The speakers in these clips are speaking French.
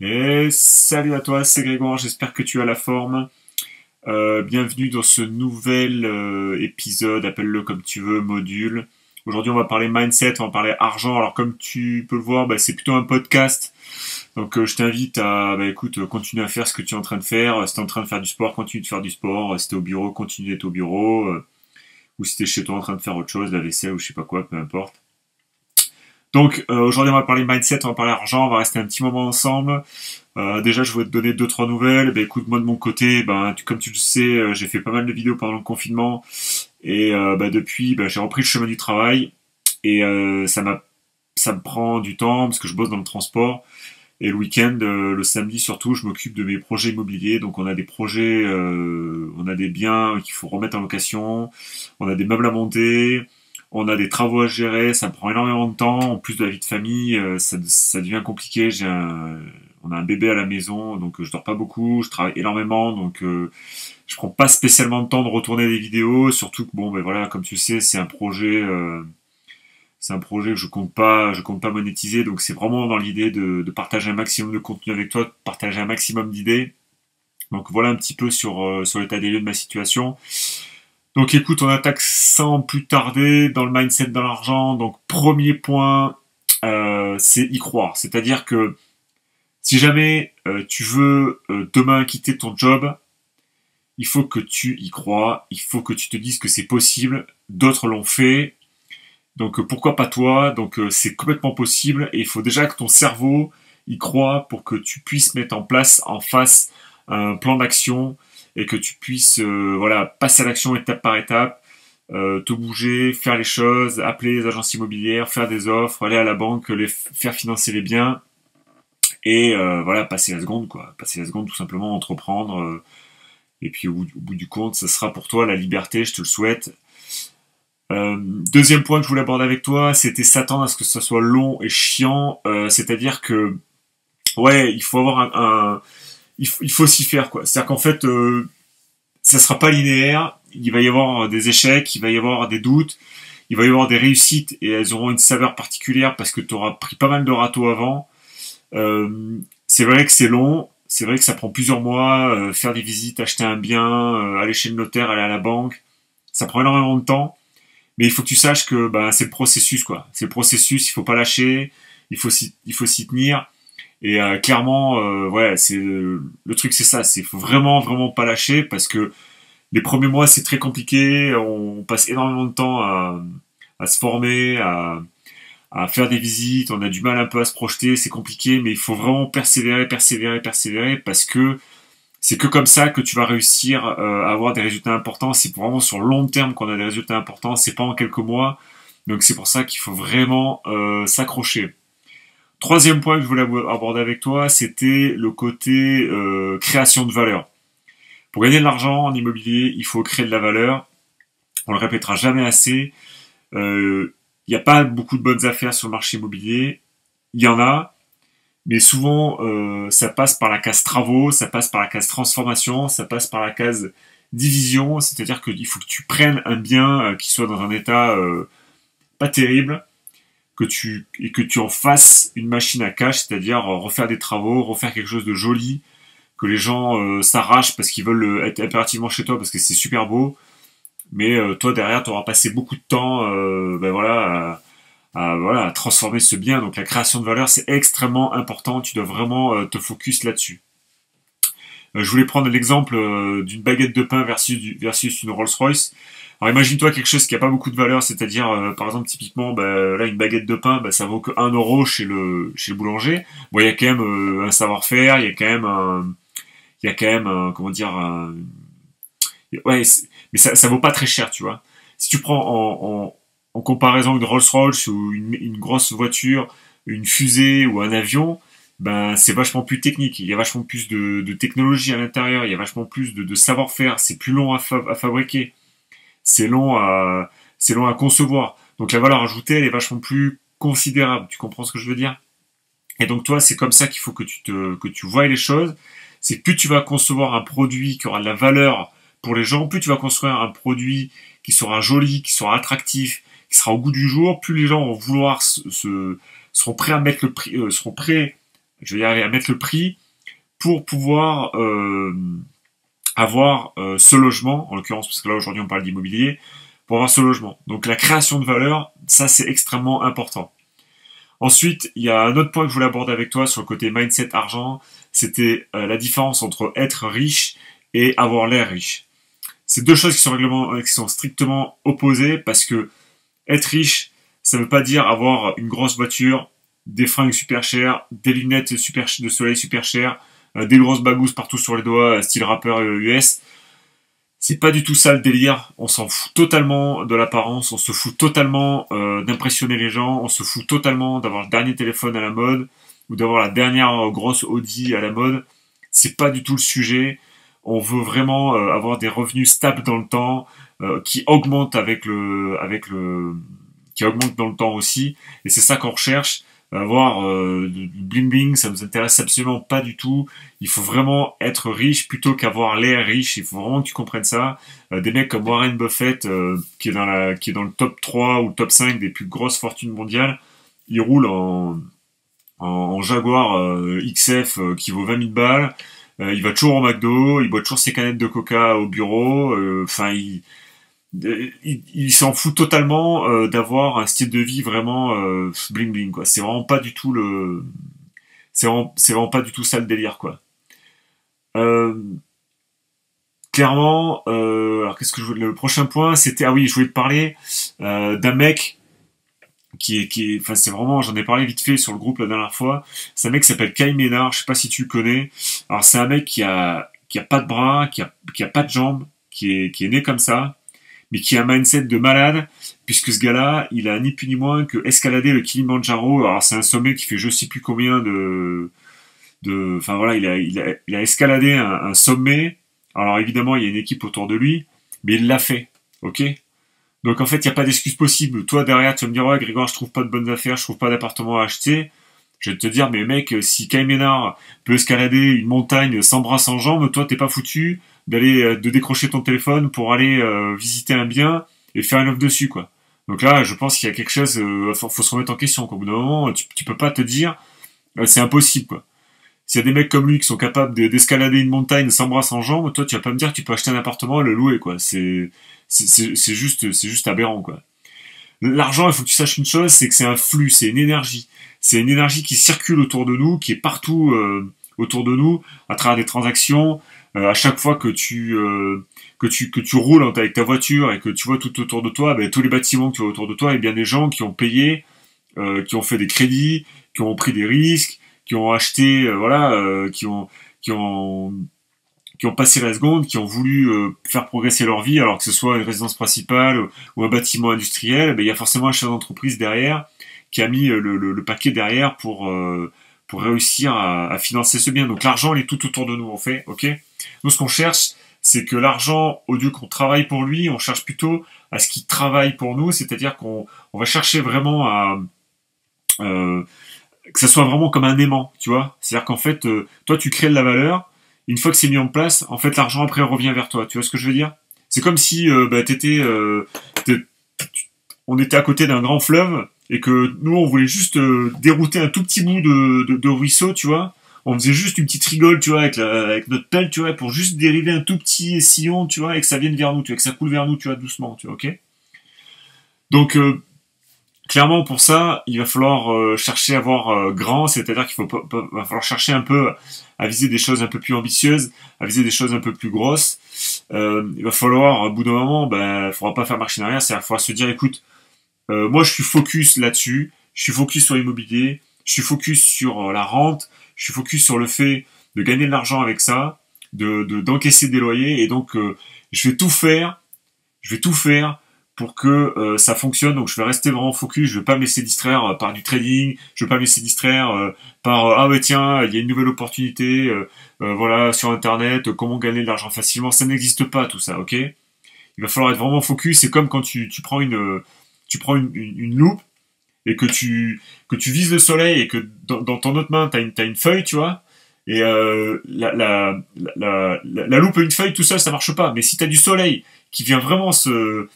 Et salut à toi, c'est Grégoire, j'espère que tu as la forme. Bienvenue dans ce nouvel épisode, appelle-le comme tu veux, module. Aujourd'hui on va parler mindset, on va parler argent. Alors comme tu peux le voir, c'est plutôt un podcast. Donc je t'invite à, écoute, continue à faire ce que tu es en train de faire. Si tu es en train de faire du sport, continue de faire du sport. Si tu es au bureau, continue d'être au bureau. Ou si tu es chez toi en train de faire autre chose, la vaisselle ou je sais pas quoi, peu importe. Donc aujourd'hui on va parler mindset, on va parler argent, on va rester un petit moment ensemble. Déjà je voulais te donner deux trois nouvelles. Écoute, moi de mon côté, comme tu le sais, j'ai fait pas mal de vidéos pendant le confinement et depuis j'ai repris le chemin du travail et ça me prend du temps parce que je bosse dans le transport et le week-end, le samedi surtout, je m'occupe de mes projets immobiliers. Donc on a des projets, on a des biens qu'il faut remettre en location, on a des meubles à monter. On a des travaux à gérer, ça me prend énormément de temps. En plus de la vie de famille, ça devient compliqué. On a un bébé à la maison, donc je dors pas beaucoup, je travaille énormément, donc je prends pas spécialement de temps de retourner des vidéos. Surtout que voilà, comme tu sais, c'est un projet que je compte pas monétiser. Donc c'est vraiment dans l'idée de partager un maximum de contenu avec toi, de partager un maximum d'idées. Donc voilà un petit peu sur l'état des lieux de ma situation. Donc écoute, on attaque sans plus tarder dans le mindset dans l'argent. Donc premier point, c'est y croire. C'est-à-dire que si jamais tu veux demain quitter ton job, il faut que tu y crois, il faut que tu te dises que c'est possible. D'autres l'ont fait, donc pourquoi pas toi? Donc c'est complètement possible et il faut déjà que ton cerveau y croit pour que tu puisses mettre en place en face un plan d'action et que tu puisses passer à l'action étape par étape, te bouger, faire les choses, appeler les agences immobilières, faire des offres, aller à la banque, faire financer les biens et passer la seconde quoi, passer la seconde tout simplement, entreprendre et puis au bout du compte, ça sera pour toi la liberté, je te le souhaite. Deuxième point que je voulais aborder avec toi, c'était s'attendre à ce que ça soit long et chiant, c'est-à-dire que ouais, il faut avoir il faut s'y faire quoi. C'est-à-dire qu'en fait, ça sera pas linéaire. Il va y avoir des échecs, il va y avoir des doutes, il va y avoir des réussites et elles auront une saveur particulière parce que tu auras pris pas mal de râteaux avant. C'est vrai que c'est long, c'est vrai que ça prend plusieurs mois, faire des visites, acheter un bien, aller chez le notaire, aller à la banque, ça prend énormément de temps. Mais il faut que tu saches que c'est le processus quoi. C'est le processus, il faut pas lâcher, il faut s'y tenir. Et clairement, c'est le truc, c'est ça. C'est faut vraiment vraiment pas lâcher parce que les premiers mois c'est très compliqué. On passe énormément de temps à se former, à faire des visites. On a du mal un peu à se projeter. C'est compliqué, mais il faut vraiment persévérer, persévérer, persévérer parce que c'est que comme ça que tu vas réussir à avoir des résultats importants. C'est vraiment sur le long terme qu'on a des résultats importants. C'est pas en quelques mois. Donc c'est pour ça qu'il faut vraiment s'accrocher. Troisième point que je voulais aborder avec toi, c'était le côté création de valeur. Pour gagner de l'argent en immobilier, il faut créer de la valeur. On le répétera jamais assez. Il n'y a pas beaucoup de bonnes affaires sur le marché immobilier. Il y en a, mais souvent ça passe par la case travaux, ça passe par la case transformation, ça passe par la case division. C'est-à-dire qu'il faut que tu prennes un bien qui soit dans un état pas terrible, que tu en fasses une machine à cash, c'est-à-dire refaire des travaux, refaire quelque chose de joli, que les gens s'arrachent parce qu'ils veulent être impérativement chez toi parce que c'est super beau, mais toi derrière tu auras passé beaucoup de temps à transformer ce bien. Donc la création de valeur c'est extrêmement important, tu dois vraiment te focus là-dessus. Je voulais prendre l'exemple d'une baguette de pain versus une Rolls-Royce. Alors imagine-toi quelque chose qui a pas beaucoup de valeur, c'est-à-dire par exemple typiquement là une baguette de pain ça vaut que 1 € chez le boulanger. Bon il y a quand même un savoir-faire, il y a quand même comment dire ouais mais ça vaut pas très cher tu vois. Si tu prends en comparaison une Rolls-Royce ou une grosse voiture, une fusée ou un avion, c'est vachement plus technique, il y a vachement plus de technologie à l'intérieur, il y a vachement plus de savoir-faire, c'est plus long à fabriquer. C'est long à concevoir. Donc la valeur ajoutée, elle est vachement plus considérable. Tu comprends ce que je veux dire? Et donc toi, c'est comme ça qu'il faut que tu voies les choses. C'est que plus tu vas concevoir un produit qui aura de la valeur pour les gens, plus tu vas construire un produit qui sera joli, qui sera attractif, qui sera au goût du jour, plus les gens vont vouloir seront prêts à mettre le prix, seront prêts je vais y arriver à mettre le prix pour pouvoir avoir ce logement, en l'occurrence, parce que là aujourd'hui on parle d'immobilier, pour avoir ce logement. Donc la création de valeur, ça c'est extrêmement important. Ensuite, il y a un autre point que je voulais aborder avec toi sur le côté mindset argent, c'était la différence entre être riche et avoir l'air riche. C'est deux choses qui sont strictement opposées parce que être riche, ça veut pas dire avoir une grosse voiture, des fringues super chères, des lunettes de soleil super chères, des grosses bagousses partout sur les doigts, style rappeur US. C'est pas du tout ça le délire. On s'en fout totalement de l'apparence, on se fout totalement d'impressionner les gens, on se fout totalement d'avoir le dernier téléphone à la mode ou d'avoir la dernière grosse Audi à la mode. C'est pas du tout le sujet. On veut vraiment avoir des revenus stables dans le temps, qui augmentent qui augmentent dans le temps aussi. Et c'est ça qu'on recherche. Avoir du bling bling, ça nous intéresse absolument pas du tout. Il faut vraiment être riche plutôt qu'avoir l'air riche. Il faut vraiment que tu comprennes ça. Des mecs comme Warren Buffett, qui est dans le top 3 ou le top 5 des plus grosses fortunes mondiales, il roule en Jaguar XF qui vaut 20 000 balles. Il va toujours au McDo, il boit toujours ses canettes de Coca au bureau. Enfin, il s'en fout totalement d'avoir un style de vie vraiment bling bling quoi. C'est vraiment pas du tout c'est vraiment pas du tout ça le délire quoi. Euh, Clairement, alors qu'est-ce que le prochain point c'était ah oui je voulais te parler d'un mec enfin c'est vraiment j'en ai parlé vite fait sur le groupe la dernière fois. C'est un mec qui s'appelle Kyle Ménard, je sais pas si tu le connais. Alors c'est un mec qui a pas de bras, qui a pas de jambes, qui est né comme ça, mais qui a un mindset de malade, puisque ce gars-là, il a ni plus ni moins que escaladé le Kilimandjaro. Alors c'est un sommet qui fait je sais plus combien enfin voilà, il a escaladé un sommet. Alors évidemment, il y a une équipe autour de lui, mais il l'a fait, ok? Donc en fait, il n'y a pas d'excuse possible. Toi derrière, tu vas me dire ouais, Grégoire, je trouve pas de bonnes affaires, je trouve pas d'appartement à acheter. Je vais te dire, mais mec, si Kyle Ménard peut escalader une montagne sans bras, sans jambes, toi, t'es pas foutu de décrocher ton téléphone pour aller visiter un bien et faire une offre dessus, quoi. Donc là, je pense qu'il y a quelque chose, faut se remettre en question, quoi. Au bout d'un moment, tu peux pas te dire, c'est impossible, quoi. S'il y a des mecs comme lui qui sont capables d'escalader une montagne sans bras, sans jambes, toi, tu vas pas me dire que tu peux acheter un appartement et le louer, quoi. C'est juste aberrant, quoi. L'argent, il faut que tu saches une chose, c'est que c'est un flux, c'est une énergie. C'est une énergie qui circule autour de nous, qui est partout autour de nous, à travers des transactions. À chaque fois que tu roules avec ta voiture et que tu vois tout autour de toi, ben, tous les bâtiments que tu vois autour de toi, et bien des gens qui ont payé, qui ont fait des crédits, qui ont pris des risques, qui ont acheté, qui ont passé la seconde, qui ont voulu faire progresser leur vie, alors que ce soit une résidence principale ou un bâtiment industriel, ben, il y a forcément un chef d'entreprise derrière qui a mis le paquet derrière pour réussir à financer ce bien. Donc l'argent, il est tout autour de nous, en fait, ok? Nous, ce qu'on cherche, c'est que l'argent, au lieu qu'on travaille pour lui, on cherche plutôt à ce qu'il travaille pour nous, c'est-à-dire qu'on va chercher vraiment que ça soit vraiment comme un aimant, tu vois? C'est-à-dire qu'en fait, toi, tu crées de la valeur. Une fois que c'est mis en place, en fait, l'argent après revient vers toi. Tu vois ce que je veux dire? C'est comme si on était à côté d'un grand fleuve et que nous, on voulait juste dérouter un tout petit bout de ruisseau, tu vois? On faisait juste une petite rigole, tu vois, avec notre pelle, tu vois, pour juste dériver un tout petit sillon, tu vois, et que ça vienne vers nous, tu vois, que ça coule vers nous, tu vois, doucement, tu vois, ok? Donc, clairement, pour ça, il va falloir chercher à voir grand, c'est-à-dire va falloir chercher un peu à viser des choses un peu plus ambitieuses, à viser des choses un peu plus grosses. Il va falloir, au bout d'un moment, il faudra pas faire marche en arrière, c'est-à-dire qu'il faudra se dire, écoute, moi je suis focus là-dessus, je suis focus sur l'immobilier, je suis focus sur la rente, je suis focus sur le fait de gagner de l'argent avec ça, d'encaisser des loyers, et donc je vais tout faire pour que ça fonctionne. Donc je vais rester vraiment focus, je vais pas me laisser distraire par du trading, je vais pas me laisser distraire par ah ouais tiens, il y a une nouvelle opportunité voilà sur internet, comment gagner de l'argent facilement, ça n'existe pas tout ça, OK? Il va falloir être vraiment focus, c'est comme quand tu prends une loupe et que tu vises le soleil et que dans ton autre main t'as une feuille, tu vois? Et la loupe et une feuille tout seul ça marche pas, mais si t'as du soleil qui vient vraiment se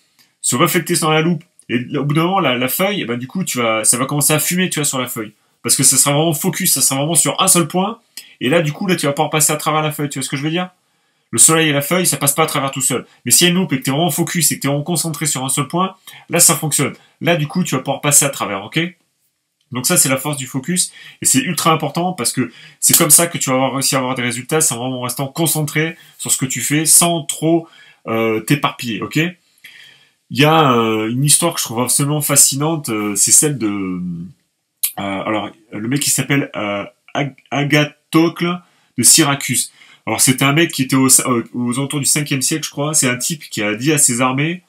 refléter dans la loupe et au bout d'un moment la feuille, du coup ça va commencer à fumer, tu vois, sur la feuille. parce que ça sera vraiment focus, ça sera vraiment sur un seul point, et là, du coup, là, tu vas pouvoir passer à travers la feuille, tu vois ce que je veux dire? Le soleil et la feuille, ça passe pas à travers tout seul. Mais s'il y a une loupe et que t'es vraiment focus et que t'es vraiment concentré sur un seul point, là, ça fonctionne. Là, du coup, tu vas pouvoir passer à travers, ok? Donc ça, c'est la force du focus, et c'est ultra important parce que c'est comme ça que tu vas avoir réussi à avoir des résultats, c'est vraiment en restant concentré sur ce que tu fais sans trop t'éparpiller, ok? Il y a une histoire que je trouve absolument fascinante, c'est celle de... alors, le mec qui s'appelle Agathocle de Syracuse. Alors c'était un mec qui était aux alentours du 5e siècle, je crois. C'est un type qui a dit à ses armées,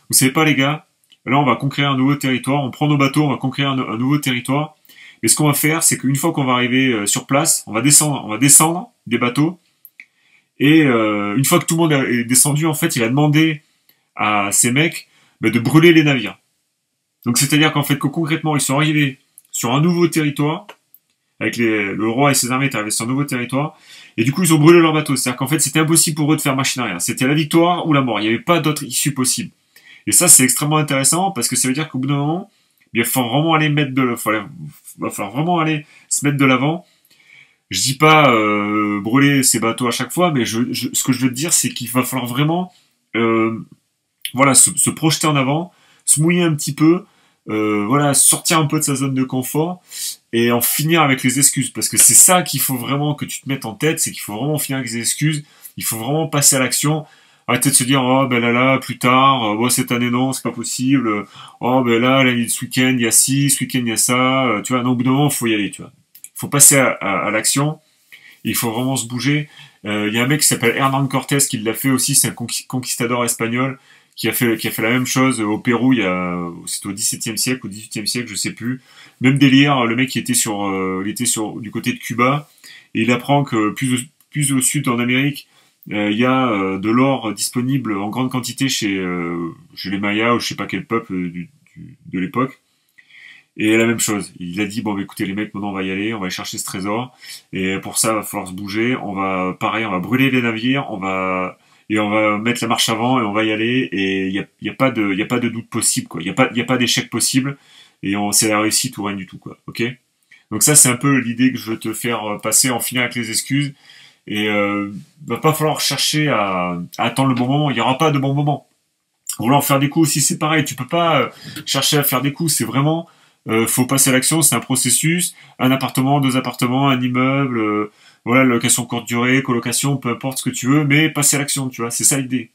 vous savez pas les gars, là on va conquérir un nouveau territoire, on prend nos bateaux, on va conquérir un nouveau territoire. Et ce qu'on va faire, c'est qu'une fois qu'on va arriver sur place, on va descendre des bateaux. Et une fois que tout le monde est descendu, en fait, il a demandé à ces mecs de brûler les navires. Donc c'est-à-dire qu'en fait, que concrètement, ils sont arrivés sur un nouveau territoire, avec le roi et ses armées étaient arrivés sur un nouveau territoire, et du coup ils ont brûlé leur bateau. C'est-à-dire qu'en fait c'était impossible pour eux de faire machine arrière. C'était la victoire ou la mort. Il n'y avait pas d'autre issue possible. Et ça c'est extrêmement intéressant parce que ça veut dire qu'au bout d'un moment, il va vraiment aller va falloir vraiment aller se mettre de l'avant. Je dis pas brûler ses bateaux à chaque fois, mais ce que je veux te dire c'est qu'il va falloir vraiment voilà se projeter en avant, se mouiller un petit peu. Voilà, sortir un peu de sa zone de confort et en finir avec les excuses, parce que c'est ça qu'il faut vraiment que tu te mettes en tête, c'est qu'il faut vraiment finir avec les excuses, il faut vraiment passer à l'action, arrêter de se dire oh ben là plus tard, oh cette année non c'est pas possible, oh ben là ce week-end il y a ci, ce week-end il y a ça, tu vois, non, au bout d'un moment faut y aller, tu vois, faut passer à l'action, il faut vraiment se bouger. Il y a un mec qui s'appelle Hernán Cortés qui l'a fait aussi, c'est un conquistador espagnol qui a fait la même chose au Pérou, c'était au XVIIe siècle, au XVIIIe siècle, je sais plus. Même délire, le mec il était du côté de Cuba, et il apprend que plus au sud en Amérique, il y a de l'or disponible en grande quantité chez les Mayas ou je sais pas quel peuple de l'époque. Et la même chose, il a dit bon bah, écoutez les mecs, maintenant on va y aller, on va aller chercher ce trésor, et pour ça il va falloir se bouger, on va brûler les navires, on va mettre la marche avant et on va y aller, et il y a pas de doute possible, quoi. Il y a pas d'échec possible, et c'est la réussite ou rien du tout, quoi. Ok? Donc ça c'est un peu l'idée que je veux te faire passer, en finir avec les excuses, et va pas falloir chercher à attendre le bon moment, il y aura pas de bon moment. Vouloir faire des coups aussi c'est pareil, tu peux pas chercher à faire des coups, c'est vraiment faut passer à l'action, c'est un processus, un appartement, 2 appartements, un immeuble, voilà, location courte durée, colocation, peu importe ce que tu veux, mais passer à l'action, tu vois, c'est ça l'idée.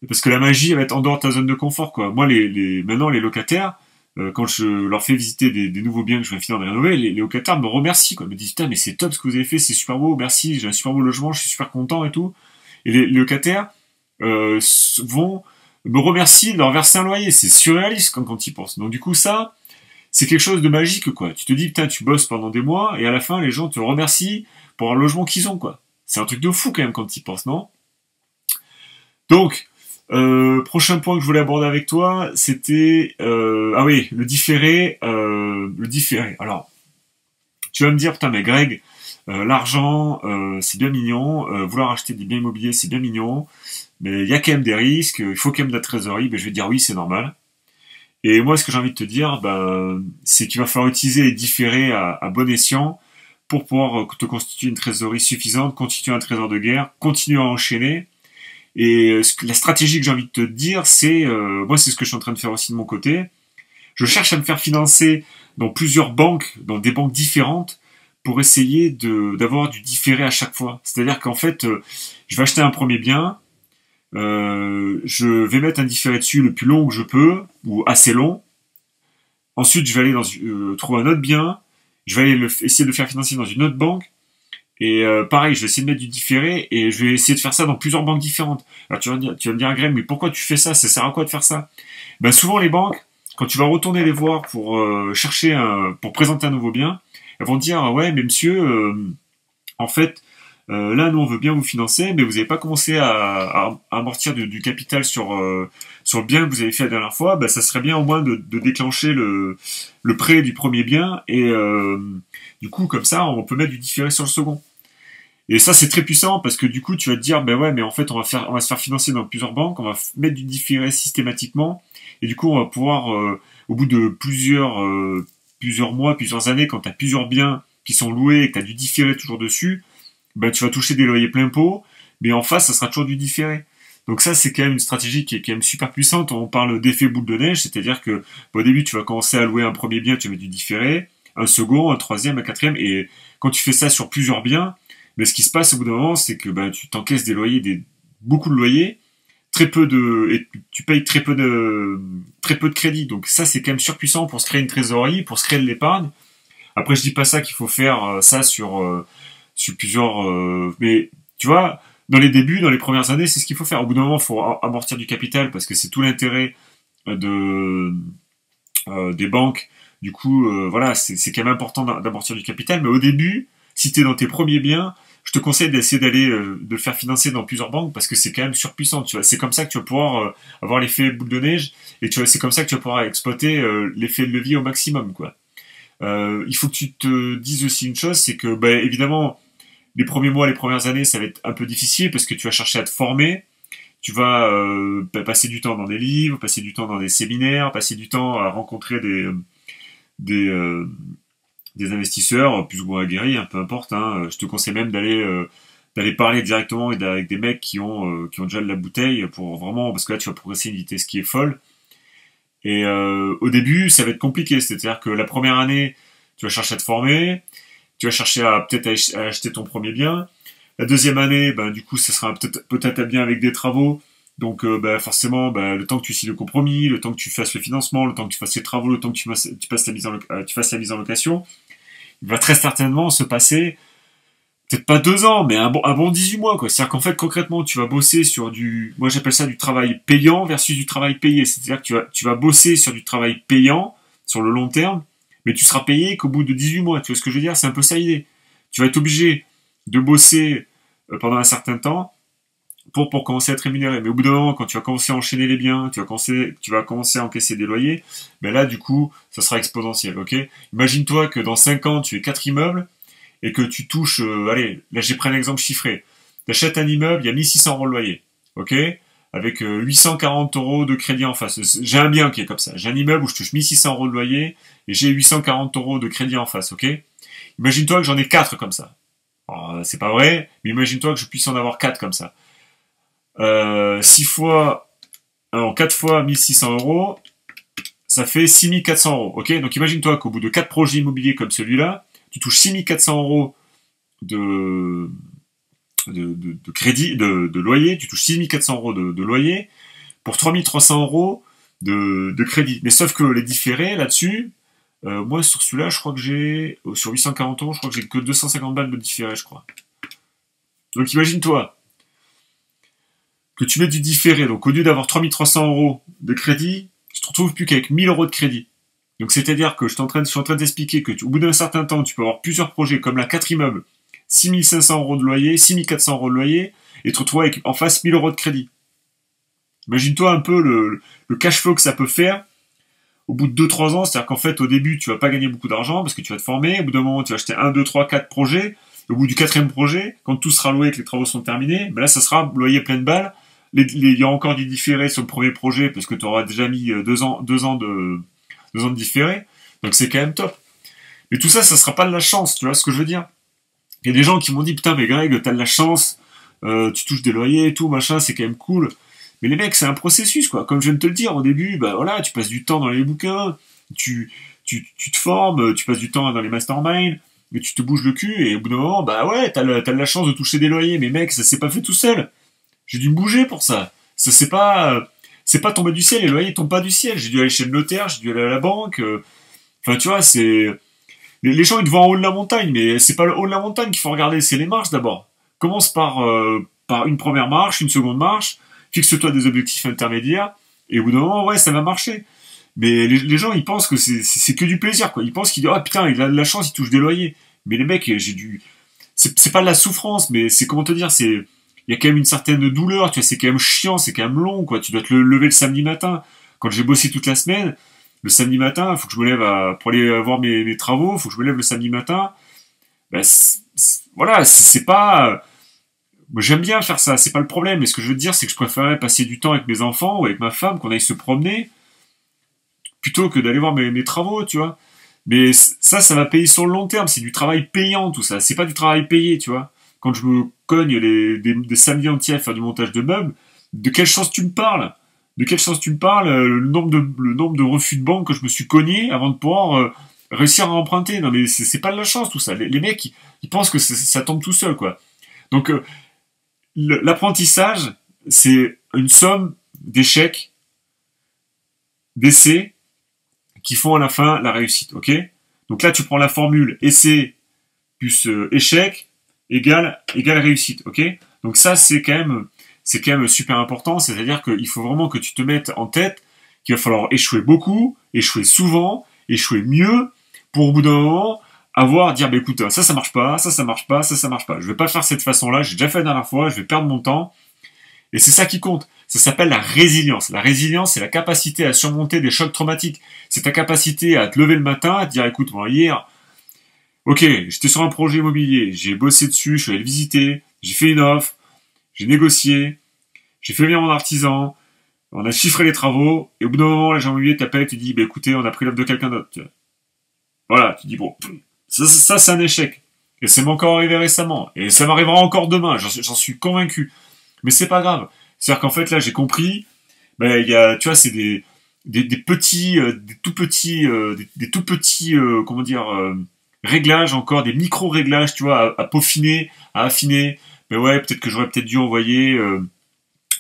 Parce que la magie, elle va être en dehors de ta zone de confort, quoi. Moi, maintenant, les locataires, quand je leur fais visiter des nouveaux biens que je viens finir de rénover, les locataires me remercient, quoi. Ils me disent, putain, mais c'est top ce que vous avez fait, c'est super beau, merci, j'ai un super beau logement, je suis super content et tout. Et les locataires vont me remercier de leur verser un loyer. C'est surréaliste quand ils pensent. Donc du coup, ça, c'est quelque chose de magique, quoi. Tu te dis, putain, tu bosses pendant des mois, et à la fin, les gens te remercient pour un logement qu'ils ont, quoi. C'est un truc de fou, quand même, quand tu y penses, non? Donc, prochain point que je voulais aborder avec toi, c'était... ah oui, le différé. Alors, tu vas me dire, putain, mais Greg, l'argent, c'est bien mignon, vouloir acheter des biens immobiliers, c'est bien mignon, mais il y a quand même des risques, il faut quand même de la trésorerie. Ben, je vais te dire, oui, c'est normal. Et moi, ce que j'ai envie de te dire, c'est qu'il va falloir utiliser les différés à bon escient pour pouvoir te constituer une trésorerie suffisante, constituer un trésor de guerre, continuer à enchaîner. Et la stratégie que j'ai envie de te dire, c'est, moi, c'est ce que je suis en train de faire aussi de mon côté. Je cherche à me faire financer dans plusieurs banques, dans des banques différentes, pour essayer d'avoir du différé à chaque fois. C'est-à-dire qu'en fait, je vais acheter un premier bien, je vais mettre un différé dessus le plus long que je peux, ou assez long. Ensuite, je vais aller trouver un autre bien, je vais aller essayer de le faire financer dans une autre banque, et pareil, je vais essayer de mettre du différé, et je vais essayer de faire ça dans plusieurs banques différentes. Alors tu vas me dire, Graham, mais pourquoi tu fais ça? Ça sert à quoi de faire ça? Ben souvent les banques, quand tu vas retourner les voir pour pour présenter un nouveau bien, elles vont te dire, ouais, mais monsieur, en fait, là, nous, on veut bien vous financer, mais vous n'avez pas commencé à amortir du capital sur le bien que vous avez fait la dernière fois. Ben, ça serait bien au moins de déclencher le prêt du premier bien, et du coup, comme ça, on peut mettre du différé sur le second. Et ça, c'est très puissant, parce que du coup, tu vas te dire, ben ouais, mais en fait, on va se faire financer dans plusieurs banques, on va mettre du différé systématiquement, et du coup, on va pouvoir, au bout de plusieurs plusieurs mois, plusieurs années, quand tu as plusieurs biens qui sont loués et que tu as du différé toujours dessus, ben tu vas toucher des loyers plein pot, mais en face, ça sera toujours du différé. Donc ça, c'est quand même une stratégie qui est quand même super puissante. On parle d'effet boule de neige, c'est-à-dire que au début, tu vas commencer à louer un premier bien, tu mets du différé, un second, un troisième, un quatrième, et quand tu fais ça sur plusieurs biens, mais ce qui se passe au bout d'un moment, c'est que ben, tu t'encaisses des loyers, beaucoup de loyers, et tu payes très peu de crédit. Donc ça, c'est quand même surpuissant pour se créer une trésorerie, pour se créer de l'épargne. Après, je dis pas ça qu'il faut faire ça sur plusieurs, mais tu vois, dans les débuts, dans les premières années, c'est ce qu'il faut faire. Au bout d'un moment, il faut amortir du capital parce que c'est tout l'intérêt de des banques. Du coup, voilà, c'est quand même important d'amortir du capital. Mais au début, si tu es dans tes premiers biens, je te conseille d'essayer de le faire financer dans plusieurs banques parce que c'est quand même surpuissant. Tu vois, c'est comme ça que tu vas pouvoir avoir l'effet boule de neige et tu vois, c'est comme ça que tu vas pouvoir exploiter l'effet de levier au maximum, quoi. Il faut que tu te dises aussi une chose, c'est que, bah, évidemment, les premiers mois, les premières années, ça va être un peu difficile parce que tu vas chercher à te former, tu vas passer du temps dans des livres, passer du temps dans des séminaires, passer du temps à rencontrer des, euh, des investisseurs plus ou moins aguerris, hein, peu importe. Hein. Je te conseille même d'aller parler directement avec des mecs qui ont déjà de la bouteille pour vraiment, parce que là tu vas progresser à une vitesse qui est folle. Et au début, ça va être compliqué, c'est-à-dire que la première année, tu vas chercher à te former, tu vas chercher à peut-être à acheter ton premier bien. La deuxième année, ben du coup, ça sera peut-être bien avec des travaux. Donc ben, forcément, ben, le temps que tu signes le compromis, le temps que tu fasses le financement, le temps que tu fasses les travaux, le temps que tu fasses la mise en location, il va très certainement se passer peut-être pas 2 ans, mais un bon 18 mois, quoi. C'est-à-dire qu'en fait, concrètement, tu vas bosser sur moi j'appelle ça du travail payant versus du travail payé. C'est-à-dire que tu vas bosser sur du travail payant, sur le long terme, mais tu seras payé qu'au bout de 18 mois. Tu vois ce que je veux dire? C'est un peu ça l'idée. Tu vas être obligé de bosser pendant un certain temps pour commencer à être rémunéré. Mais au bout d'un moment, quand tu vas commencer à enchaîner les biens, tu vas commencer à encaisser des loyers, ben là, du coup, ça sera exponentiel, ok? Imagine-toi que dans 5 ans, tu aies 4 immeubles, et que tu touches, allez, là j'ai pris un exemple chiffré. Tu achètes un immeuble, il y a 1600 euros de loyer, ok, avec 840 euros de crédit en face. J'ai un bien qui est comme ça. J'ai un immeuble où je touche 1600 euros de loyer et j'ai 840 euros de crédit en face, ok. Imagine-toi que j'en ai 4 comme ça. C'est pas vrai, mais imagine-toi que je puisse en avoir 4 comme ça. 6 fois, non, 4 fois 1600 euros, ça fait 6400 euros, ok. Donc imagine-toi qu'au bout de 4 projets immobiliers comme celui-là, tu touches 6400 euros de crédit, de loyer, tu touches 6400 euros de loyer pour 3300 euros de crédit. Mais sauf que les différés là-dessus, moi sur celui-là, je crois que sur 840 euros, je crois que j'ai que 250 balles de différé, je crois. Donc imagine-toi que tu mets du différé, donc au lieu d'avoir 3300 euros de crédit, tu te retrouves plus qu'avec 1000 euros de crédit. Donc c'est-à-dire que je suis en train d'expliquer que au bout d'un certain temps, tu peux avoir plusieurs projets comme la 4 immeubles, 6500 euros de loyer, 6400 euros de loyer, et te retrouver avec en face 1000 euros de crédit. Imagine-toi un peu le cash flow que ça peut faire au bout de 2-3 ans, c'est-à-dire qu'en fait au début tu vas pas gagner beaucoup d'argent parce que tu vas te former, au bout d'un moment tu vas acheter 1, 2, 3, 4 projets, au bout du 4e projet, quand tout sera loué et que les travaux sont terminés, ben là ça sera loyer plein de balles, il y a encore du différé sur le premier projet parce que tu auras déjà mis 2 ans de différé, donc c'est quand même top. Mais tout ça, ça sera pas de la chance, tu vois ce que je veux dire? Il y a des gens qui m'ont dit, putain, mais Greg, t'as de la chance, tu touches des loyers et tout, machin, c'est quand même cool. Mais les mecs, c'est un processus, quoi. Comme je viens de te le dire, au début, bah voilà, tu passes du temps dans les bouquins, tu te formes, tu passes du temps dans les masterminds, mais tu te bouges le cul, et au bout d'un moment, bah ouais, t'as de la chance de toucher des loyers, mais mec, ça s'est pas fait tout seul. J'ai dû me bouger pour ça. Ça, c'est pas tombé du ciel, les loyers tombent pas du ciel. J'ai dû aller chez le notaire, j'ai dû aller à la banque. Enfin, tu vois, les gens ils te voient en haut de la montagne, mais c'est pas le haut de la montagne qu'il faut regarder, c'est les marches d'abord. Commence par une première marche, une seconde marche, fixe-toi des objectifs intermédiaires, et au bout d'un moment, ouais, ça va marcher. Mais les gens, ils pensent que c'est que du plaisir, quoi. Ils pensent qu'ils disent, ah putain, il a de la chance, il touche des loyers. Mais les mecs, c'est pas de la souffrance, mais c'est comment te dire, il y a quand même une certaine douleur, tu vois, c'est quand même chiant, c'est quand même long, quoi. Tu dois te lever le samedi matin. Quand j'ai bossé toute la semaine, le samedi matin, il faut que je me lève pour aller voir mes travaux, il faut que je me lève le samedi matin. Ben, voilà, c'est pas, moi, j'aime bien faire ça, c'est pas le problème. Mais ce que je veux te dire, c'est que je préférais passer du temps avec mes enfants ou avec ma femme, qu'on aille se promener, plutôt que d'aller voir mes travaux, tu vois. Mais ça va payer sur le long terme. C'est du travail payant, tout ça. C'est pas du travail payé, tu vois. Quand je me cogne des samedis entiers à faire du montage de meubles, de quelle chance tu me parles? De quelle chance tu me parles? Le nombre de refus de banque que je me suis cogné avant de pouvoir réussir à emprunter. Non, mais c'est pas de la chance, tout ça. Les mecs, ils pensent que ça tombe tout seul, quoi. Donc, l'apprentissage, c'est une somme d'échecs, d'essais, qui font à la fin la réussite, ok? Donc là, tu prends la formule essai plus échec égale réussite, ok? Donc ça, c'est quand même super important. C'est-à-dire qu'il faut vraiment que tu te mettes en tête qu'il va falloir échouer beaucoup, échouer souvent, échouer mieux, pour au bout d'un moment dire, bah écoute, ça marche pas, ça marche pas, ça marche pas. Je vais pas faire cette façon-là. J'ai déjà fait la dernière fois. Je vais perdre mon temps. Et c'est ça qui compte. Ça s'appelle la résilience. La résilience, c'est la capacité à surmonter des chocs traumatiques. C'est ta capacité à te lever le matin, à te dire, écoute, moi, hier, ok, j'étais sur un projet immobilier, j'ai bossé dessus, je suis allé le visiter, j'ai fait une offre, j'ai négocié, j'ai fait venir mon artisan, on a chiffré les travaux, et au bout d'un moment, l'agent immobilier t'appelle et te dit, bah écoutez, on a pris l'offre de quelqu'un d'autre. Voilà, tu dis, bon, ça c'est un échec. Et c'est encore arrivé récemment. Et ça m'arrivera encore demain, j'en suis convaincu. Mais c'est pas grave. C'est-à-dire qu'en fait, là, j'ai compris, ben, tu vois, c'est des petits, des tout petits, comment dire, réglages encore, des micro-réglages, tu vois, à peaufiner, à affiner. Mais ouais, peut-être que j'aurais peut-être dû envoyer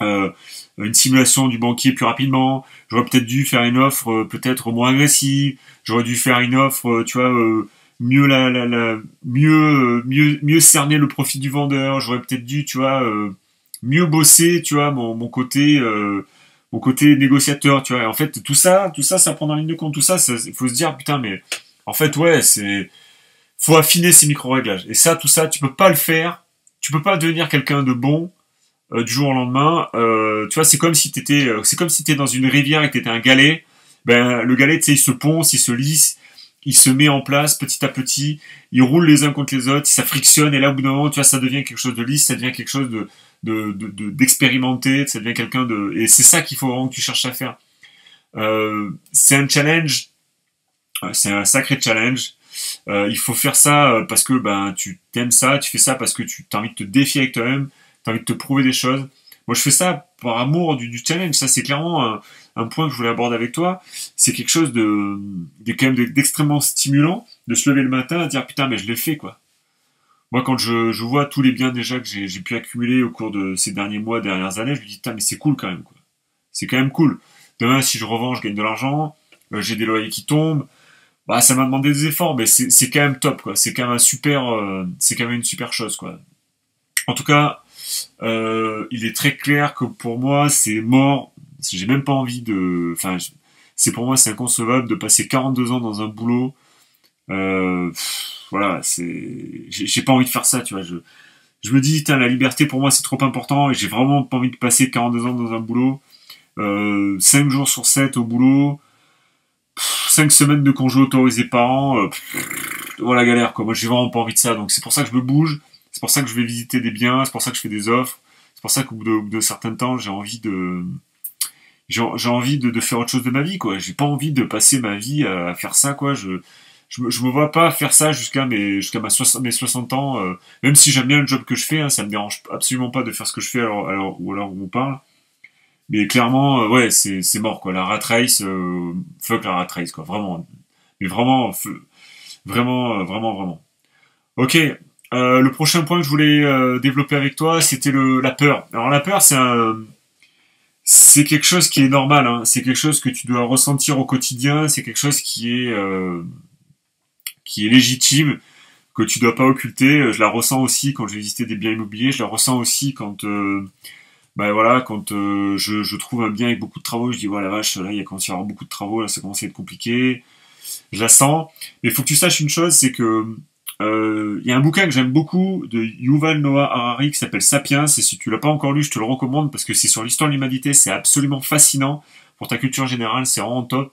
euh, une simulation du banquier plus rapidement. J'aurais peut-être dû faire une offre peut-être moins agressive. J'aurais dû faire une offre, tu vois, mieux cerner le profit du vendeur. J'aurais peut-être dû, tu vois, mieux bosser, tu vois, mon côté négociateur, tu vois. Et en fait, tout ça, ça prend en ligne de compte. Tout ça, il faut se dire, putain, mais en fait, ouais, faut affiner ces micro-réglages. Et ça, tout ça, tu peux pas le faire. Tu peux pas devenir quelqu'un de bon du jour au lendemain. Tu vois, c'est comme si t'étais dans une rivière et que t'étais un galet. Ben, le galet, tu sais, il se ponce, il se lisse, il se met en place petit à petit, il roule les uns contre les autres, ça frictionne, et là, au bout d'un moment, tu vois, ça devient quelque chose de lisse, ça devient quelque chose d'expérimenté, ça devient quelqu'un de, et c'est ça qu'il faut vraiment que tu cherches à faire. C'est un challenge, c'est un sacré challenge. Il faut faire ça parce que ben tu t'aimes ça, tu fais ça parce que tu as envie de te défier avec toi-même, tu as envie de te prouver des choses. Moi, je fais ça par amour du challenge. Ça, c'est clairement un point que je voulais aborder avec toi. C'est quelque chose quand même d'extrêmement stimulant de se lever le matin et dire putain, mais je l'ai fait, quoi. Moi, quand je vois tous les biens déjà que j'ai pu accumuler au cours de ces derniers mois, dernières années, je me dis putain, mais c'est cool quand même, quoi. C'est quand même cool. Demain, si je revends, je gagne de l'argent, j'ai des loyers qui tombent. Bah, ça m'a demandé des efforts, mais c'est quand même top, quoi. C'est quand même c'est quand même une super chose, quoi. En tout cas, il est très clair que pour moi, c'est mort. J'ai même pas envie de, enfin, pour moi, c'est inconcevable de passer 42 ans dans un boulot. Voilà, j'ai pas envie de faire ça, tu vois. Je me dis, la liberté pour moi, c'est trop important et j'ai vraiment pas envie de passer 42 ans dans un boulot. 5 jours sur 7 au boulot. 5 semaines de congé autorisés par an, voilà, galère, quoi. Moi, j'ai vraiment pas envie de ça. Donc, c'est pour ça que je me bouge. C'est pour ça que je vais visiter des biens. C'est pour ça que je fais des offres. C'est pour ça qu'au bout de certains temps, j'ai envie de faire autre chose de ma vie, quoi. J'ai pas envie de passer ma vie à faire ça, quoi. Je me vois pas faire ça mes 60 ans, même si j'aime bien le job que je fais, hein, ça me dérange absolument pas de faire ce que je fais alors où on parle. Mais clairement, ouais, c'est mort, quoi. La rat race, fuck la rat race, quoi. Vraiment. Mais vraiment, vraiment. Ok. Le prochain point que je voulais développer avec toi, c'était la peur. Alors la peur, c'est quelque chose qui est normal, hein. C'est quelque chose que tu dois ressentir au quotidien. C'est quelque chose qui est légitime, que tu dois pas occulter. Je la ressens aussi quand je vais visiter des biens immobiliers. Je la ressens aussi quand bah voilà, quand je trouve un bien avec beaucoup de travaux, je dis ouais la vache, là il y a commencé à y avoir beaucoup de travaux, là ça commence à être compliqué. Je la sens. Mais il faut que tu saches une chose, c'est que il y a un bouquin que j'aime beaucoup de Yuval Noah Harari qui s'appelle Sapiens, et si tu l'as pas encore lu, je te le recommande parce que c'est sur l'histoire de l'humanité, c'est absolument fascinant pour ta culture générale, c'est vraiment top.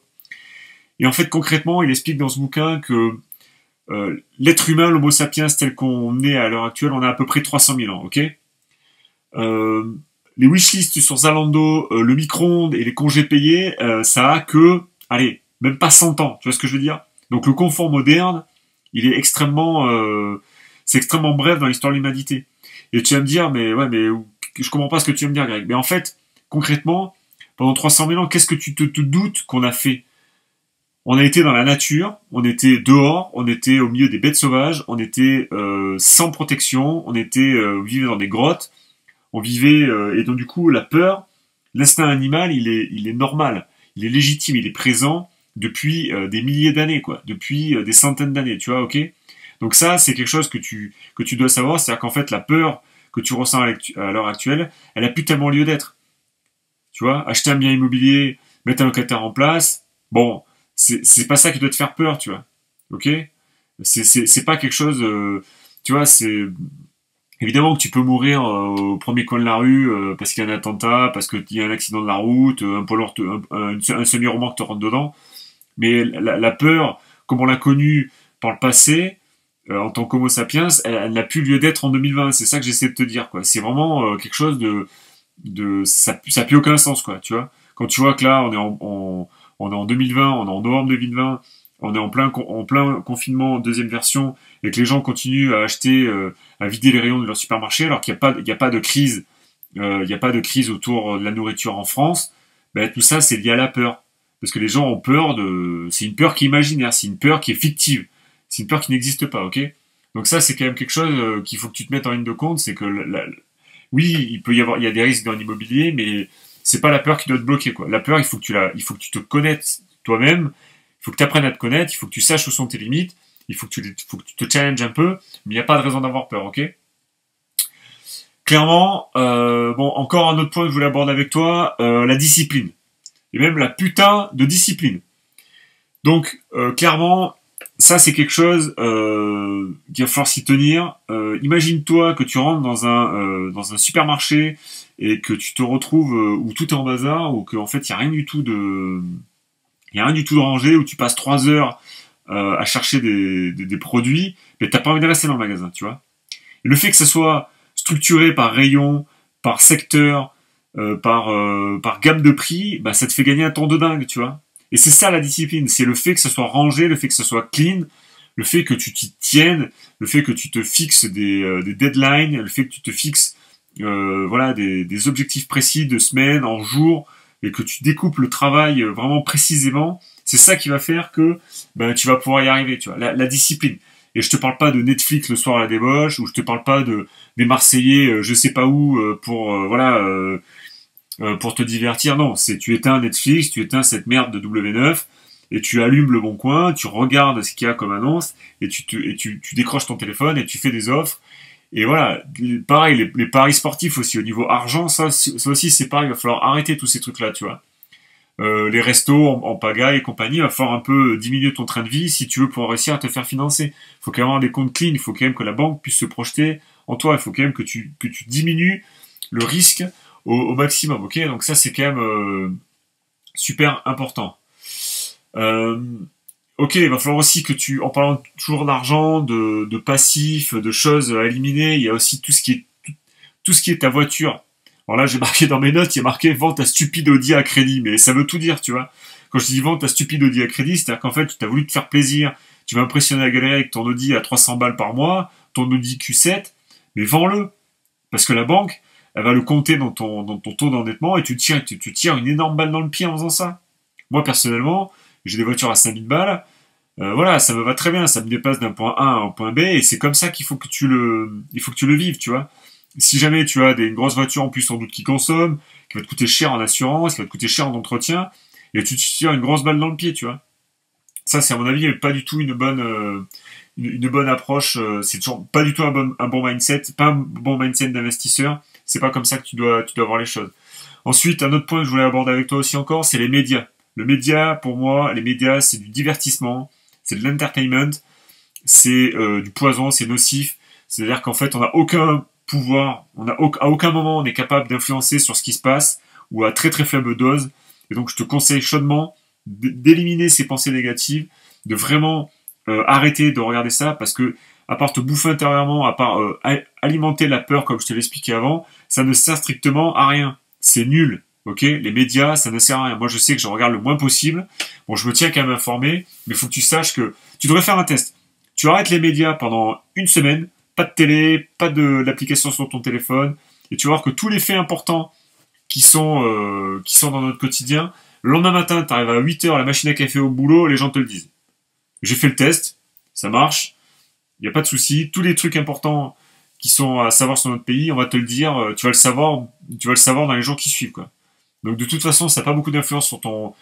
Et en fait concrètement, il explique dans ce bouquin que l'être humain, l'homo sapiens tel qu'on est à l'heure actuelle, on a à peu près 300 000 ans, ok. Les wishlists sur Zalando, le micro-ondes et les congés payés, ça a que, allez, même pas 100 ans, tu vois ce que je veux dire? Donc le confort moderne, il est c'est extrêmement bref dans l'histoire de l'humanité. Et tu vas me dire, mais ouais, mais je comprends pas ce que tu vas me dire, Greg. Mais en fait, concrètement, pendant 300 000 ans, qu'est-ce que tu te doutes qu'on a fait? On a été dans la nature, on était dehors, on était au milieu des bêtes sauvages, on était sans protection, on vivait dans des grottes, on vivait et donc du coup la peur, l'instinct animal, il est normal, il est légitime, il est présent depuis des milliers d'années quoi, depuis des centaines d'années, tu vois, ok. Donc ça c'est quelque chose que tu dois savoir, c'est-à-dire qu'en fait la peur que tu ressens à l'heure actuelle, elle a plus tellement lieu d'être. Tu vois, acheter un bien immobilier, mettre un locataire en place, bon, c'est pas ça qui doit te faire peur, tu vois. Ok? C'est pas quelque chose, tu vois, c'est évidemment que tu peux mourir au premier coin de la rue parce qu'il y a un attentat, parce qu'il y a un accident de la route, un semi-remorque te rentre dedans. Mais la peur, comme on l'a connue par le passé, en tant qu'Homo sapiens, elle n'a plus lieu d'être en 2020. C'est ça que j'essaie de te dire, quoi. C'est vraiment quelque chose ça n'a plus aucun sens, quoi. Tu vois, quand tu vois que là, on est en 2020, on est en novembre 2020, on est en plein confinement, deuxième version, et que les gens continuent à acheter, à vider les rayons de leur supermarché, alors il y a pas de crise, il n'y a pas de crise autour de la nourriture en France. Ben, tout ça, c'est lié à la peur. Parce que les gens ont peur c'est une peur qui est imaginaire, c'est une peur qui est fictive, c'est une peur qui n'existe pas, ok? Donc ça, c'est quand même quelque chose qu'il faut que tu te mettes en ligne de compte, c'est que oui, il y a des risques dans l'immobilier, mais c'est pas la peur qui doit te bloquer, quoi. La peur, il faut que tu te connaisses toi-même, il faut que tu apprennes à te connaître, il faut que tu saches où sont tes limites, faut que tu te challenges un peu, mais il n'y a pas de raison d'avoir peur, ok? Clairement, bon, encore un autre point que je voulais aborder avec toi, la discipline. Et même la putain de discipline. Donc, clairement, ça c'est quelque chose qu'il va falloir s'y tenir. Imagine-toi que tu rentres dans un supermarché et que tu te retrouves où tout est en bazar, ou qu'en fait il y a rien du tout il y a rien du tout de rangé, où tu passes 3 heures à chercher des produits, mais t'as pas envie de rester dans le magasin, tu vois. Et le fait que ça soit structuré par rayon, par secteur, par gamme de prix, bah ça te fait gagner un temps de dingue, tu vois. Et c'est ça la discipline, c'est le fait que ça soit rangé, le fait que ça soit clean, le fait que tu t'y tiennes, le fait que tu te fixes des deadlines, le fait que tu te fixes voilà des objectifs précis de semaine, en jour, et que tu découpes le travail vraiment précisément. C'est ça qui va faire que ben, tu vas pouvoir y arriver, tu vois. La discipline. Et je te parle pas de Netflix le soir à la débauche, ou je te parle pas des Marseillais je sais pas où pour te divertir. Non, c'est tu éteins Netflix, tu éteins cette merde de W9 et tu allumes Le Bon Coin, tu regardes ce qu'il y a comme annonce et tu décroches ton téléphone et tu fais des offres. Et voilà, pareil, les paris sportifs aussi au niveau argent, ça aussi c'est pareil, il va falloir arrêter tous ces trucs-là, tu vois. Les restos en pagaille et compagnie, il va falloir un peu diminuer ton train de vie si tu veux pouvoir réussir à te faire financer. Il faut quand même avoir des comptes clean, il faut quand même que la banque puisse se projeter en toi, il faut quand même que tu diminues le risque au maximum, ok? Donc ça c'est quand même super important. Euh, ok, il va falloir aussi que en parlant toujours d'argent, de passifs, de choses à éliminer, il y a aussi tout ce qui est ta voiture. Alors là, j'ai marqué dans mes notes, il y a marqué vente ta stupide Audi à crédit, mais ça veut tout dire, tu vois. Quand je dis vente ta stupide Audi à crédit, c'est-à-dire qu'en fait, tu as voulu te faire plaisir, tu vas impressionner la galerie avec ton Audi à 300 balles par mois, ton Audi Q7, mais vends-le. Parce que la banque, elle va le compter dans ton taux d'endettement et tu tires une énorme balle dans le pied en faisant ça. Moi, personnellement, j'ai des voitures à 5000 balles, voilà, ça me va très bien, ça me dépasse d'un point A à un point B, et c'est comme ça qu'il faut que il faut que tu le vives, tu vois. Si jamais tu as une grosse voiture en plus sans doute qui consomme, qui va te coûter cher en assurance, qui va te coûter cher en entretien, et tu te tires une grosse balle dans le pied, tu vois. Ça, c'est à mon avis pas du tout une bonne approche. C'est toujours pas du tout un bon mindset, pas un bon mindset d'investisseur. C'est pas comme ça que tu dois voir les choses. Ensuite, un autre point que je voulais aborder avec toi aussi encore, c'est les médias. Le média, pour moi, les médias, c'est du divertissement, c'est de l'entertainment, c'est du poison, c'est nocif. C'est-à-dire qu'en fait, on n'a aucun pouvoir, à aucun moment on est capable d'influencer sur ce qui se passe, ou à très très faible dose. Et donc, je te conseille chaudement d'éliminer ces pensées négatives, de vraiment arrêter de regarder ça, parce que à part te bouffer intérieurement, à part alimenter la peur comme je te l'expliquais avant, ça ne sert strictement à rien. C'est nul. Ok, les médias, ça ne sert à rien. Moi, je sais que je regarde le moins possible. Bon, je me tiens quand même informé, mais il faut que tu saches que tu devrais faire un test. Tu arrêtes les médias pendant une semaine, pas de télé, pas d'application sur ton téléphone, et tu vas voir que tous les faits importants qui sont dans notre quotidien, le lendemain matin, tu arrives à 8 heures, la machine à café au boulot, les gens te le disent. J'ai fait le test, ça marche, il n'y a pas de souci. Tous les trucs importants qui sont à savoir sur notre pays, on va te le dire, tu vas le savoir dans les jours qui suivent, quoi. Donc de toute façon, ça n'a pas beaucoup d'influence sur ton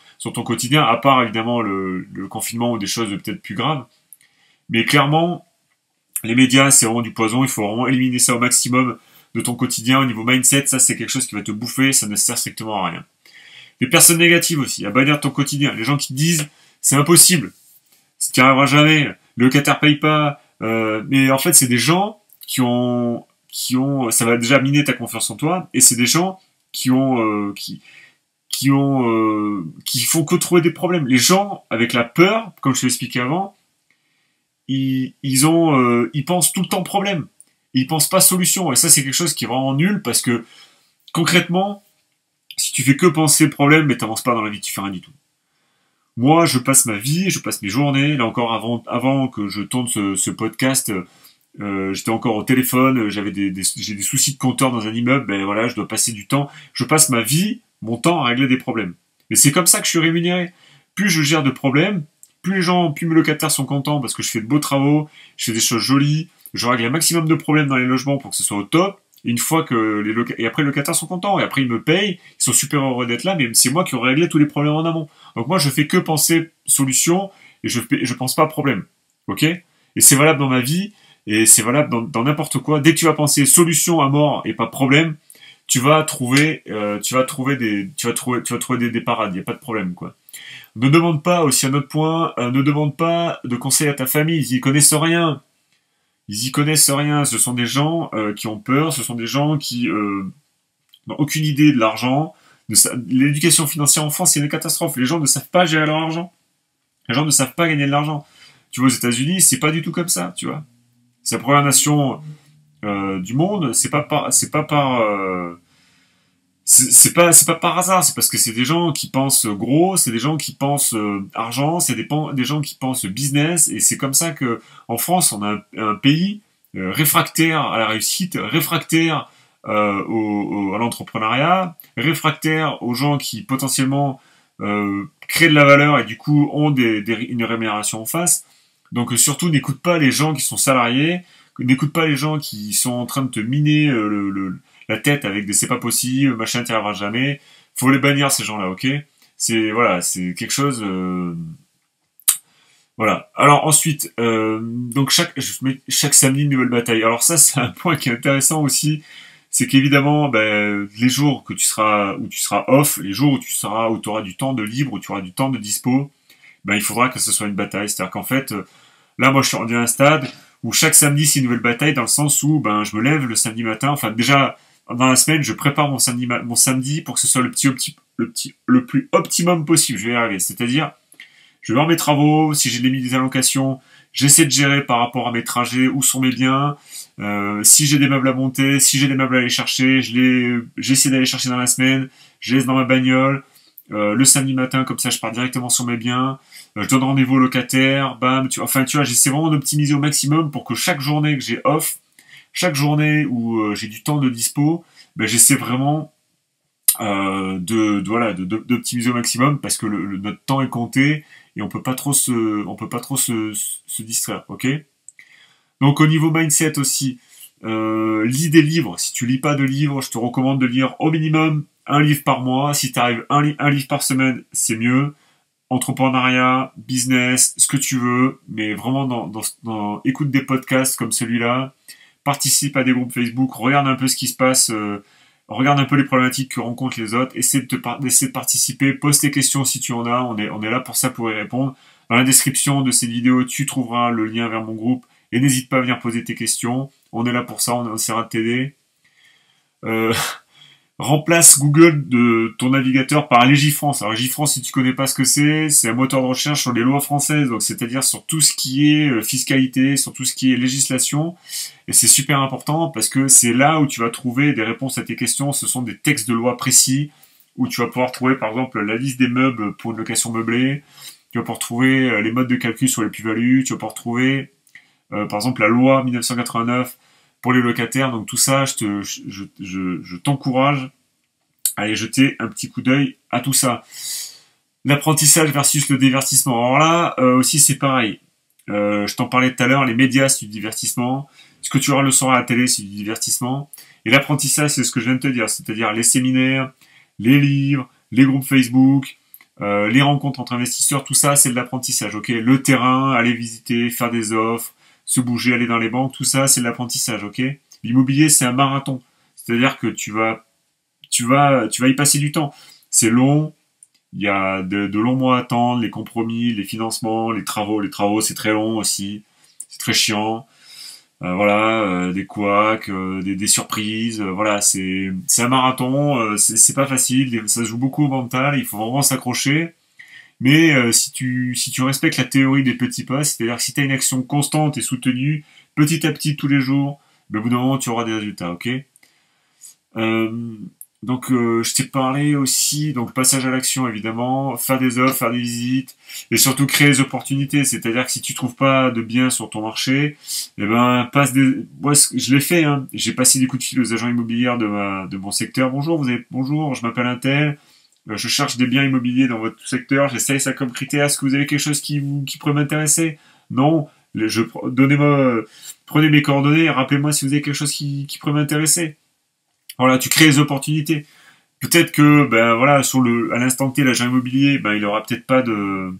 quotidien, à part évidemment le confinement ou des choses peut-être plus graves. Mais clairement, les médias, c'est vraiment du poison, il faut vraiment éliminer ça au maximum de ton quotidien. Au niveau mindset, ça c'est quelque chose qui va te bouffer, ça ne sert strictement à rien. Les personnes négatives aussi, à bannir ton quotidien. Les gens qui te disent, c'est impossible, ça n'y arrivera jamais, le locataire paye pas, mais en fait c'est des gens ça va déjà miner ta confiance en toi, et c'est des gens qui font que trouver des problèmes. Les gens avec la peur, comme je te l'expliquais avant, ils pensent tout le temps problème. Ils pensent pas solution. Et ça, c'est quelque chose qui est vraiment nul parce que concrètement, si tu fais que penser problème, mais t'avances pas dans la vie, tu fais rien du tout. Moi, je passe ma vie, je passe mes journées. Là encore, avant que je tourne ce podcast, j'étais encore au téléphone, j'ai des soucis de compteur dans un immeuble, ben voilà, je dois passer du temps. Je passe ma vie, mon temps à régler des problèmes. Mais c'est comme ça que je suis rémunéré. Plus je gère de problèmes, plus mes locataires sont contents parce que je fais de beaux travaux, je fais des choses jolies, je règle un maximum de problèmes dans les logements pour que ce soit au top. Et une fois que et après les locataires sont contents, et après ils me payent, ils sont super heureux d'être là, mais c'est moi qui ai réglé tous les problèmes en amont. Donc moi je fais que penser solution, et je pense pas problème. Ok? Et c'est valable dans ma vie, et c'est valable dans n'importe quoi. Dès que tu vas penser solution à mort et pas problème, tu vas trouver des parades, y a pas de problème, quoi. Ne demande pas, aussi un autre point, ne demande pas de conseils à ta famille, ils y connaissent rien. Ils y connaissent rien, ce sont des gens qui ont peur, ce sont des gens qui n'ont aucune idée de l'argent. L'éducation financière en France, c'est une catastrophe. Les gens ne savent pas gérer leur argent. Les gens ne savent pas gagner de l'argent. Tu vois, aux États-Unis, c'est pas du tout comme ça, tu vois. C'est la première nation du monde, c'est pas par hasard, c'est parce que c'est des gens qui pensent gros, c'est des gens qui pensent argent, c'est des gens qui pensent business, et c'est comme ça que en France on a un pays réfractaire à la réussite, réfractaire à l'entrepreneuriat, réfractaire aux gens qui potentiellement créent de la valeur et du coup ont une rémunération en face. Donc surtout n'écoute pas les gens qui sont salariés, n'écoute pas les gens qui sont en train de te miner la tête avec des c'est pas possible, machin, t'y arriveras jamais. Faut les bannir ces gens-là, ok? C'est quelque chose. Voilà. Alors ensuite, donc chaque samedi une nouvelle bataille. Alors ça c'est un point qui est intéressant aussi, c'est qu'évidemment, ben, les jours où tu seras off, les jours où tu auras du temps de libre, où tu auras du temps de dispo, ben il faudra que ce soit une bataille. C'est-à-dire qu'en fait, là moi je suis rendu à un stade où chaque samedi c'est une nouvelle bataille, dans le sens où ben je me lève le samedi matin. Enfin déjà dans la semaine, je prépare mon samedi pour que ce soit le plus optimum possible. Je vais y arriver. C'est-à-dire, je vais voir mes travaux, si j'ai des allocations, j'essaie de gérer par rapport à mes trajets, où sont mes biens, si j'ai des meubles à monter, si j'ai des meubles à aller chercher, j'essaie d'aller chercher dans la semaine, je laisse dans ma bagnole, le samedi matin, comme ça je pars directement sur mes biens, je donne rendez-vous au locataire, bam, tu vois, j'essaie vraiment d'optimiser au maximum pour que chaque journée que j'ai off, chaque journée où j'ai du temps de dispo, ben j'essaie vraiment d'optimiser au maximum, parce que notre temps est compté et on peut pas trop se distraire, ok? Donc au niveau mindset aussi, lis des livres. Si tu lis pas de livres, je te recommande de lire au minimum un livre par mois. Si tu arrives un livre par semaine, c'est mieux. Entrepreneuriat, business, ce que tu veux, mais vraiment écoute des podcasts comme celui-là, participe à des groupes Facebook, regarde un peu ce qui se passe, regarde un peu les problématiques que rencontrent les autres, essaie de participer, pose tes questions si tu en as, on est là pour ça, pour y répondre. Dans la description de cette vidéo, tu trouveras le lien vers mon groupe, et n'hésite pas à venir poser tes questions, on est là pour ça, on essaiera de t'aider. Remplace Google de ton navigateur par Légifrance. Alors Légifrance, si tu connais pas ce que c'est un moteur de recherche sur les lois françaises, donc c'est-à-dire sur tout ce qui est fiscalité, sur tout ce qui est législation, et c'est super important parce que c'est là où tu vas trouver des réponses à tes questions. Ce sont des textes de loi précis, où tu vas pouvoir trouver par exemple la liste des meubles pour une location meublée, tu vas pouvoir trouver les modes de calcul sur les plus-values, tu vas pouvoir trouver par exemple la loi 1989 pour les locataires. Donc tout ça, je t'encourage à aller jeter un petit coup d'œil à tout ça. L'apprentissage versus le divertissement. Alors là aussi c'est pareil. Je t'en parlais tout à l'heure, les médias c'est du divertissement, ce que tu auras le soir à la télé c'est du divertissement, et l'apprentissage c'est ce que je viens de te dire, c'est-à-dire les séminaires, les livres, les groupes Facebook, les rencontres entre investisseurs, tout ça c'est de l'apprentissage, ok. Le terrain, aller visiter, faire des offres, se bouger, aller dans les banques, tout ça c'est de l'apprentissage, ok. L'immobilier c'est un marathon, c'est-à-dire que tu vas y passer du temps, c'est long. Il y a de longs mois à attendre, les compromis, les financements, les travaux. Les travaux, c'est très long aussi. C'est très chiant. Des couacs, des surprises. Voilà, c'est un marathon. C'est pas facile. Ça se joue beaucoup au mental. Il faut vraiment s'accrocher. Mais si tu respectes la théorie des petits pas, c'est-à-dire que si tu as une action constante et soutenue, petit à petit, tous les jours, ben, au bout d'un moment, tu auras des résultats, ok. Je t'ai parlé aussi, donc passage à l'action évidemment, faire des offres, faire des visites, et surtout créer des opportunités. C'est-à-dire que si tu trouves pas de biens sur ton marché, eh ben moi je l'ai fait, hein. J'ai passé des coups de fil aux agents immobiliers de mon secteur. Bonjour, je m'appelle Untel, je cherche des biens immobiliers dans votre secteur. J'essaye ça comme critère. Est-ce que vous avez quelque chose qui pourrait m'intéresser? Non. Prenez mes coordonnées, rappelez-moi si vous avez quelque chose qui pourrait m'intéresser. Voilà, tu crées des opportunités. Peut-être que, ben voilà, à l'instant T, l'agent immobilier, ben il aura peut-être pas de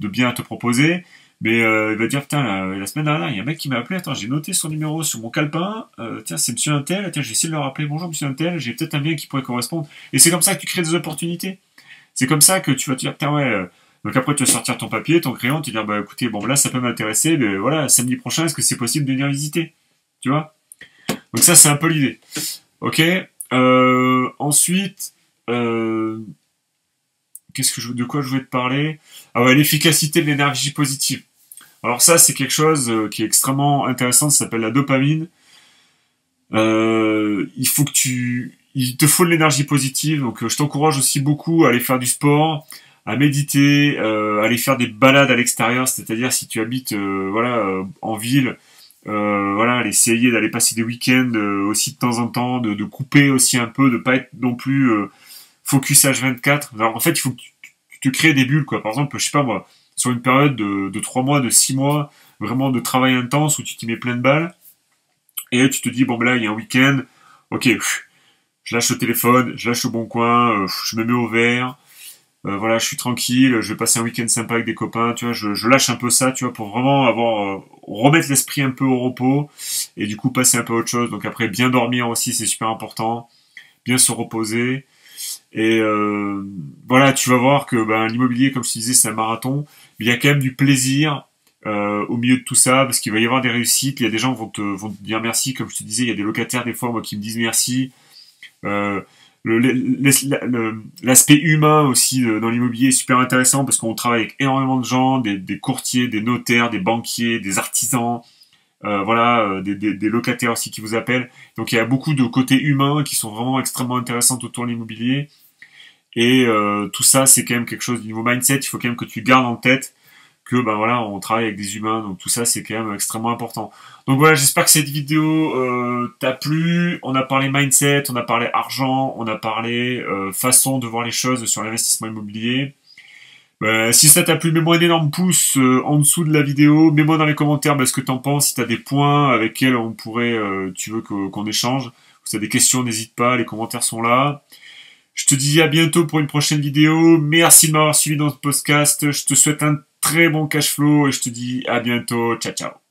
bien à te proposer, mais il va dire putain, la semaine dernière, il y a un mec qui m'a appelé, attends, j'ai noté son numéro sur mon calepin, tiens, c'est monsieur Untel, tiens, je vais essayer de le rappeler, bonjour monsieur Untel, j'ai peut-être un bien qui pourrait correspondre. Et c'est comme ça que tu crées des opportunités. C'est comme ça que tu vas te dire putain ouais. Donc après, tu vas sortir ton papier, ton crayon, tu vas dire bah écoutez, bon là, ça peut m'intéresser, mais voilà, samedi prochain, est-ce que c'est possible de venir visiter? Tu vois? Donc ça, c'est un peu l'idée. Ok. Ensuite, de quoi je voulais te parler? Ah ouais, l'efficacité de l'énergie positive. Alors ça, c'est quelque chose qui est extrêmement intéressant. Ça s'appelle la dopamine. Il te faut de l'énergie positive. Donc, je t'encourage aussi beaucoup à aller faire du sport, à méditer, à aller faire des balades à l'extérieur. C'est-à-dire si tu habites, en ville. Essayer d'aller passer des week-ends aussi de temps en temps, de couper aussi un peu, de pas être non plus focus H24. Alors en fait, il faut que tu te crées des bulles, quoi. Par exemple, je sais pas moi, sur une période de 3 mois, de 6 mois, vraiment de travail intense où tu t'y mets plein de balles, et tu te dis, bon ben là, il y a un week-end, ok, je lâche le téléphone, je lâche le bon coin, je me mets au vert, je suis tranquille, je vais passer un week-end sympa avec des copains, tu vois, je lâche un peu ça, tu vois, pour vraiment remettre l'esprit un peu au repos, et du coup passer un peu à autre chose. Donc après, bien dormir aussi, c'est super important, bien se reposer, et tu vas voir que l'immobilier, comme je te disais, c'est un marathon, mais il y a quand même du plaisir au milieu de tout ça, parce qu'il va y avoir des réussites, il y a des gens qui vont te dire merci, comme je te disais, il y a des locataires des fois moi qui me disent merci, l'aspect humain aussi dans l'immobilier est super intéressant parce qu'on travaille avec énormément de gens, des courtiers, des notaires, des banquiers, des artisans, des locataires aussi qui vous appellent. Donc il y a beaucoup de côtés humains qui sont vraiment extrêmement intéressants autour de l'immobilier. Et tout ça, c'est quand même quelque chose du niveau mindset. Il faut quand même que tu gardes en tête que on travaille avec des humains, donc tout ça c'est quand même extrêmement important. Donc voilà, j'espère que cette vidéo t'a plu. On a parlé mindset, on a parlé argent, on a parlé façon de voir les choses sur l'investissement immobilier. Si ça t'a plu, mets-moi un énorme pouce en dessous de la vidéo, mets-moi dans les commentaires ce que t'en penses, si t'as des points avec lesquels on pourrait, tu veux qu'on échange, si t'as des questions, n'hésite pas, les commentaires sont là. Je te dis à bientôt pour une prochaine vidéo. Merci de m'avoir suivi dans ce podcast. Je te souhaite un très bon cash flow et je te dis à bientôt. Ciao, ciao.